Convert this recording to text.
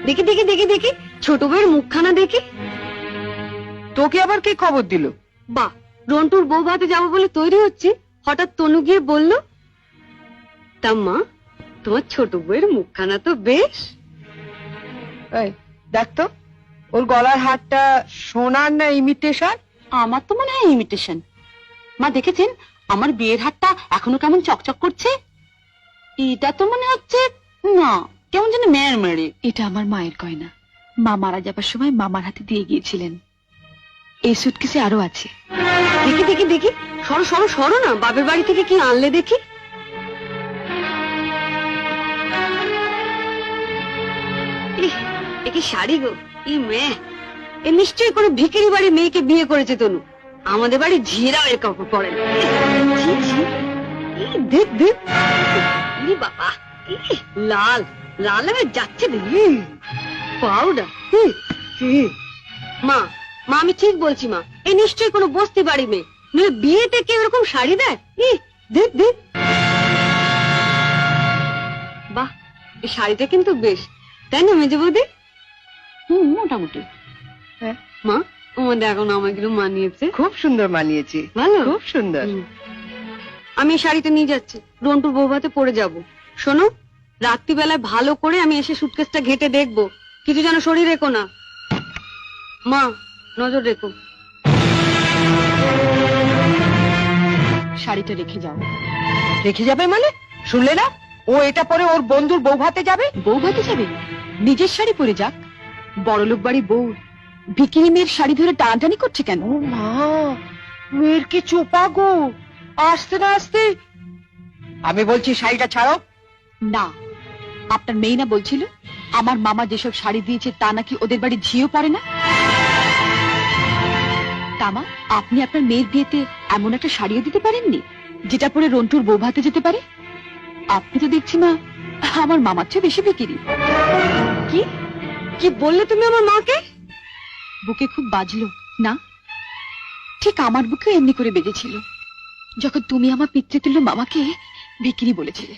দেখি দেখি দেখি দেখি ছোট বউয়ের মুখখানা দেখি। তোকে আবার কে খবর দিল? বাহ, রন্টুর বউ ভাতে যাবো বলে তৈরি হচ্ছে, হঠাৎ তনু গিয়ে বলল, তা মা তোমার ছোট বউয়ের মুখখানা তো বেশ। এই দেখ তো, ওর গলার হারটা সোনার না ইমিটেশন? আমার তো মনে হয় ইমিটেশন। মা দেখেছেন আমার বিয়ের হারটা এখনো কেমন চকচক করছে? এটা তো মনে হচ্ছে না, কেমন যেন মেয়ের মেরে। এটা আমার মায়ের গয়না, মা মারা যাবার সময় মামার হাতে দিয়ে গিয়েছিলেন। এই সুটকেসে আরো আছে। দেখি দেখি দেখি, সরো সরো সরো না, বাপের বাড়ি থেকে কি আনলে দেখি। এ কি শাড়ি গো, ই মেয়ে, এ নিশ্চয়ই কোনো ভিখারি বাড়ির মেয়েকে বিয়ে করেছে তনু। আমাদের বাড়ি ঝিরাও এর কাপড় পরে না। ছি, ছি, দেখ দেখ, বাবা লাল লাল হয়ে যাচ্ছে দেখি পাউডার। মা মা আমি ঠিক বলছি মা, এ নিশ্চয়ই কোনো বস্তি বাড়ি মেয়ে, নইলে বিয়েতে কেউ এরকম শাড়ি দেয়? দেখ দেখ, বাহ এই শাড়িটা কিন্তু বেশ, তাই না মেজে বৌদি? মোটামুটি। হ্যাঁ মা আমাদের এখন আমাকে মানিয়েছে, খুব সুন্দর মানিয়েছে, ভালো, খুব সুন্দর। আমি এই শাড়িটা নিয়ে যাচ্ছি, রন্টুর বউ ভাতে পরে যাব। শোনো, রাত্রিবেলায় ভালো করে আমি এসে সুটকেসটা ঘেটে দেখবো, কিছু যেন শরীর রেখো না। মা নজর রেখো। শাড়িটা রেখে যাও। রেখে যাবে মানে? শুনলে না, ও এটা পরে ওর বন্ধুর বউ ভাতে যাবে। বউ ভাতে যাবে? নিজের শাড়ি পরে যাক। বড়লোক বাড়ি বউ ভিকিরি মেয়ের শাড়ি ধরে টানাটানি করছে কেন? ও মা, মেয়ের কি চোপা গো, আসতে না আসতে। আমি বলছি শাড়িটা ছাড়ো। না, আপনার মেয়ে না বলছিল আমার মামা যেসব শাড়ি দিয়েছে তা নাকি ওদের বাড়ি ঝিও পড়ে না? তামা, আপনি আপনার মেয়ের বিয়েতে এমন একটা শাড়িও দিতে পারেননি যেটা পরে রন্টুর বউ ভাতে যেতে পারে? আপনি তো দেখছি মা আমার মামার চেয়ে বেশি বিকিরি। কি কি বললে তুমি আমার মাকে? বুকে খুব বাজলো না? ঠিক আমার বুকে এমনি করে বেজেছিল যখন তুমি আমার পিতৃতুল্য মামাকে বিক্রি বলেছিলে।